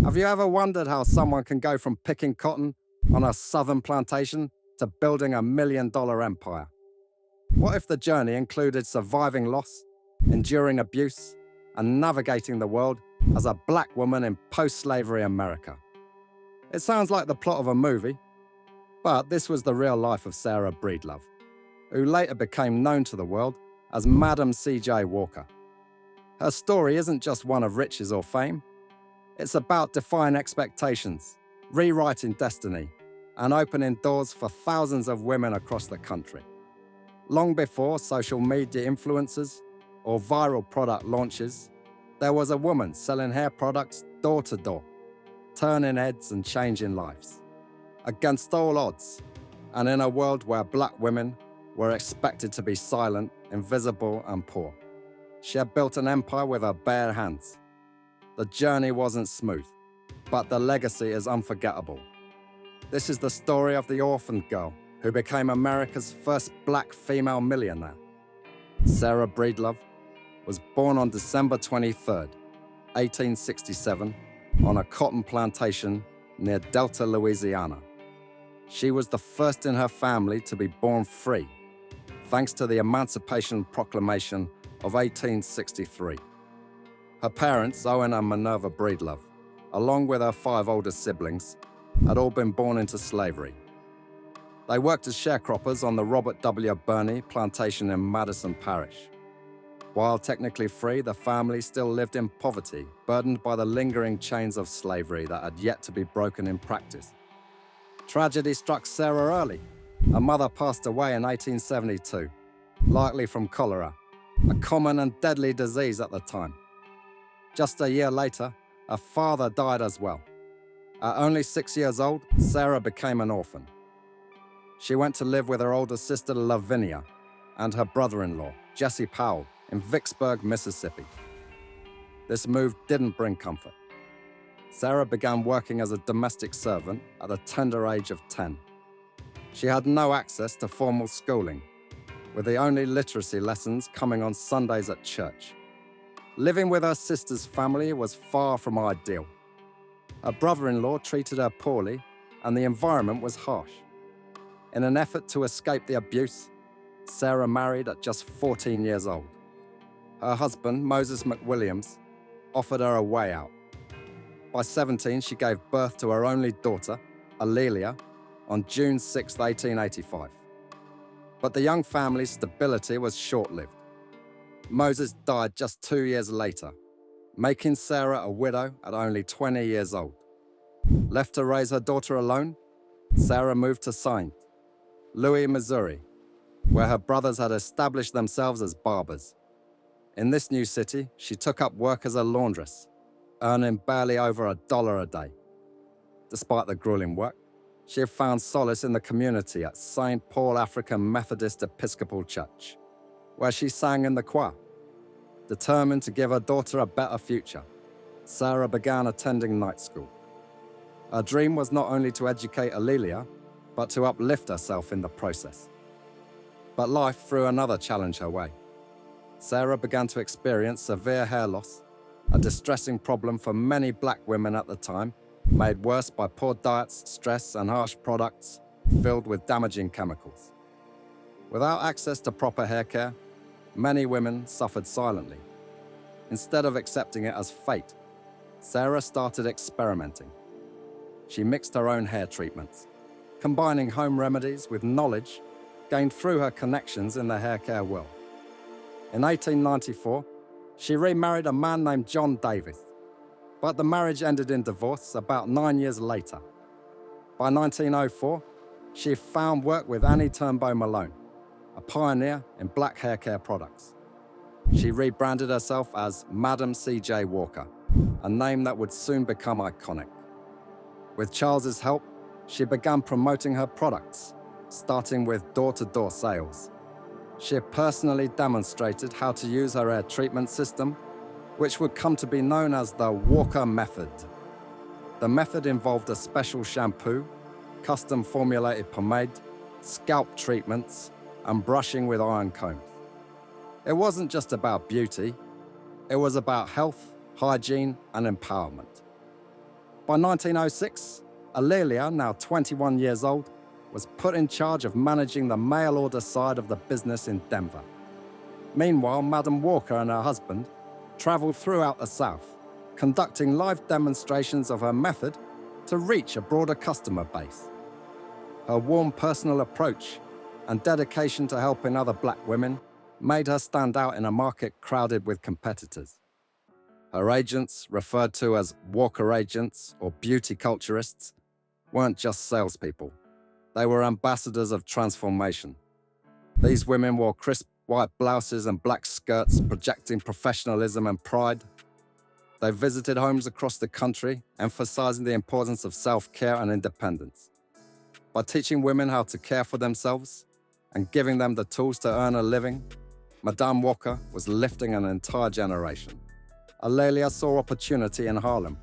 Have you ever wondered how someone can go from picking cotton on a southern plantation to building $1 million empire? What if the journey included surviving loss, enduring abuse, and navigating the world as a black woman in post-slavery America? It sounds like the plot of a movie, but this was the real life of Sarah Breedlove, who later became known to the world as Madam C.J. Walker. Her story isn't just one of riches or fame. It's about defying expectations, rewriting destiny, and opening doors for thousands of women across the country. Long before social media influencers or viral product launches, there was a woman selling hair products door to door, turning heads and changing lives. Against all odds, and in a world where black women were expected to be silent, invisible, and poor, she had built an empire with her bare hands. The journey wasn't smooth, but the legacy is unforgettable. This is the story of the orphaned girl who became America's first black female millionaire. Sarah Breedlove was born on December 23, 1867, on a cotton plantation near Delta, Louisiana. She was the first in her family to be born free, thanks to the Emancipation Proclamation of 1863. Her parents, Owen and Minerva Breedlove, along with her 5 older siblings, had all been born into slavery. They worked as sharecroppers on the Robert W. Birney plantation in Madison Parish. While technically free, the family still lived in poverty, burdened by the lingering chains of slavery that had yet to be broken in practice. Tragedy struck Sarah early. Her mother passed away in 1872, likely from cholera, a common and deadly disease at the time. Just a year later, her father died as well. At only 6 years old, Sarah became an orphan. She went to live with her older sister Lavinia and her brother-in-law, Jesse Powell, in Vicksburg, Mississippi. This move didn't bring comfort. Sarah began working as a domestic servant at the tender age of 10. She had no access to formal schooling, with the only literacy lessons coming on Sundays at church. Living with her sister's family was far from ideal. Her brother-in-law treated her poorly, and the environment was harsh. In an effort to escape the abuse, Sarah married at just 14 years old. Her husband, Moses McWilliams, offered her a way out. By 17, she gave birth to her only daughter, Alelia, on June 6, 1885. But the young family's stability was short-lived. Moses died just 2 years later, making Sarah a widow at only 20 years old. Left to raise her daughter alone, Sarah moved to St. Louis, Missouri, where her brothers had established themselves as barbers. In this new city, she took up work as a laundress, earning barely over $1 a day. Despite the grueling work, she had found solace in the community at St. Paul African Methodist Episcopal Church, where she sang in the choir. Determined to give her daughter a better future, Sarah began attending night school. Her dream was not only to educate Alelia, but to uplift herself in the process. But life threw another challenge her way. Sarah began to experience severe hair loss, a distressing problem for many black women at the time, made worse by poor diets, stress, and harsh products filled with damaging chemicals. Without access to proper hair care, many women suffered silently. Instead of accepting it as fate, Sarah started experimenting. She mixed her own hair treatments, combining home remedies with knowledge gained through her connections in the hair care world. In 1894, she remarried a man named John Davis, but the marriage ended in divorce about 9 years later. By 1904, she found work with Annie Turnbow Malone, a pioneer in black hair care products. She rebranded herself as Madam C.J. Walker, a name that would soon become iconic. With Charles's help, she began promoting her products, starting with door-to-door sales. She personally demonstrated how to use her hair treatment system, which would come to be known as the Walker Method. The method involved a special shampoo, custom-formulated pomade, scalp treatments, and brushing with iron combs. It wasn't just about beauty, it was about health, hygiene, and empowerment. By 1906, Aurelia, now 21 years old, was put in charge of managing the mail order side of the business in Denver. Meanwhile, Madam Walker and her husband traveled throughout the South, conducting live demonstrations of her method to reach a broader customer base. Her warm personal approach and dedication to helping other black women made her stand out in a market crowded with competitors. Her agents, referred to as Walker agents or beauty culturists, weren't just salespeople. They were ambassadors of transformation. These women wore crisp white blouses and black skirts, projecting professionalism and pride. They visited homes across the country, emphasizing the importance of self-care and independence. By teaching women how to care for themselves and giving them the tools to earn a living, Madame Walker was lifting an entire generation. Aurelia saw opportunity in Harlem,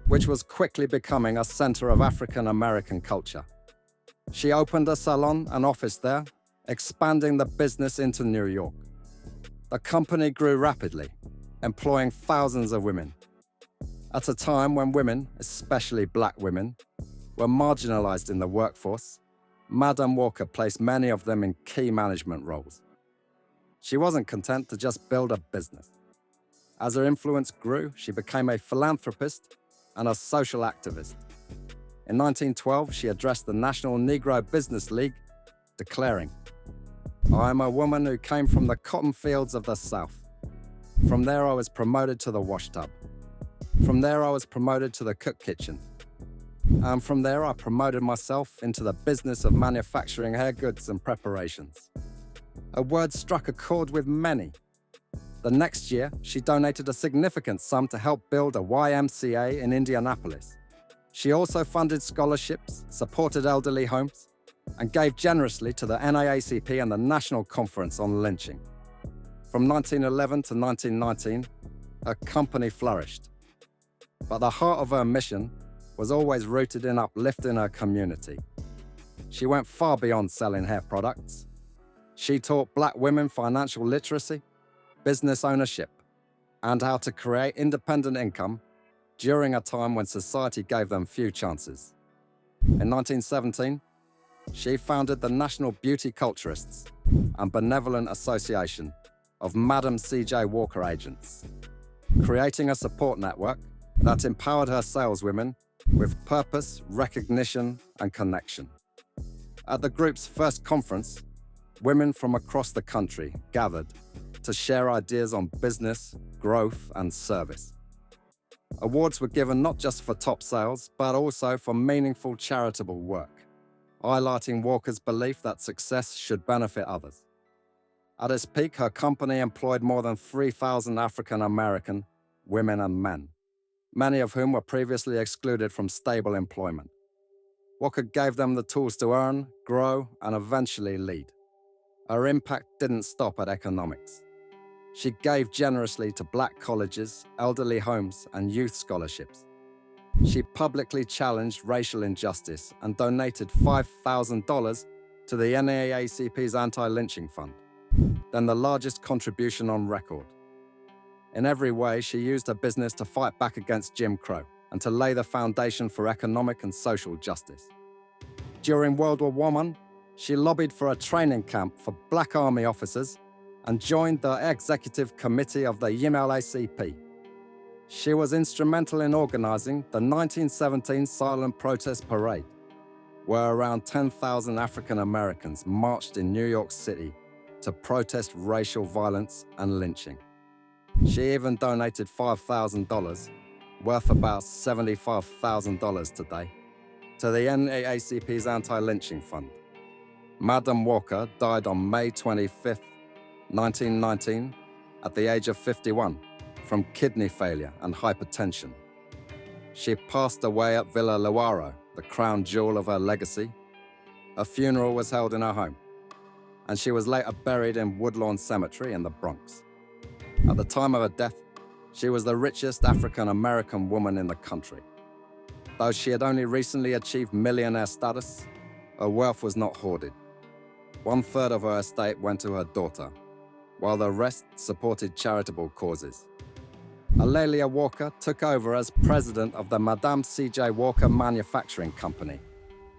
which was quickly becoming a center of African American culture. She opened a salon and office there, expanding the business into New York. The company grew rapidly, employing thousands of women. At a time when women, especially black women, were marginalized in the workforce, Madame Walker placed many of them in key management roles. She wasn't content to just build a business. As her influence grew, she became a philanthropist and a social activist. In 1912, she addressed the National Negro Business League, declaring, "I am a woman who came from the cotton fields of the South. From there I was promoted to the wash tub. From there I was promoted to the cook kitchen. And from there I promoted myself into the business of manufacturing hair goods and preparations." Her words struck a chord with many. The next year, she donated a significant sum to help build a YMCA in Indianapolis. She also funded scholarships, supported elderly homes, and gave generously to the NAACP and the National Conference on Lynching. From 1911 to 1919, her company flourished. But the heart of her mission was always rooted in uplifting her community. She went far beyond selling hair products. She taught black women financial literacy, business ownership, and how to create independent income during a time when society gave them few chances. In 1917, she founded the National Beauty Culturists and Benevolent Association of Madam C.J. Walker agents, creating a support network that empowered her saleswomen with purpose, recognition, and connection. At the group's first conference, women from across the country gathered to share ideas on business, growth, and service. Awards were given not just for top sales, but also for meaningful charitable work, highlighting Walker's belief that success should benefit others. At its peak, her company employed more than 3,000 African American women and men, many of whom were previously excluded from stable employment. Walker gave them the tools to earn, grow, and eventually lead. Her impact didn't stop at economics. She gave generously to black colleges, elderly homes, and youth scholarships. She publicly challenged racial injustice and donated $5,000 to the NAACP's anti-lynching fund, then the largest contribution on record. In every way, she used her business to fight back against Jim Crow and to lay the foundation for economic and social justice. During World War I, she lobbied for a training camp for black army officers and joined the executive committee of the NAACP. She was instrumental in organizing the 1917 Silent Protest Parade, where around 10,000 African Americans marched in New York City to protest racial violence and lynching. She even donated $5,000, worth about $75,000 today, to the NAACP's anti-lynching fund. Madam Walker died on May 25, 1919, at the age of 51, from kidney failure and hypertension. She passed away at Villa Luaro, the crown jewel of her legacy. Her funeral was held in her home, and she was later buried in Woodlawn Cemetery in the Bronx. At the time of her death, she was the richest African-American woman in the country. Though she had only recently achieved millionaire status, her wealth was not hoarded. 1/3 of her estate went to her daughter, while the rest supported charitable causes. Alelia Walker took over as president of the Madam C.J. Walker Manufacturing Company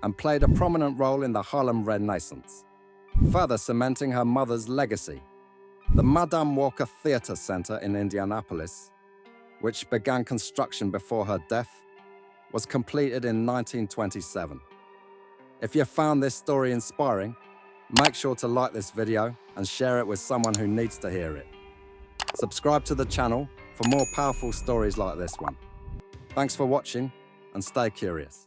and played a prominent role in the Harlem Renaissance, further cementing her mother's legacy. The Madam Walker Theatre Center in Indianapolis, which began construction before her death, was completed in 1927. If you found this story inspiring, make sure to like this video and share it with someone who needs to hear it. Subscribe to the channel for more powerful stories like this one. Thanks for watching and stay curious.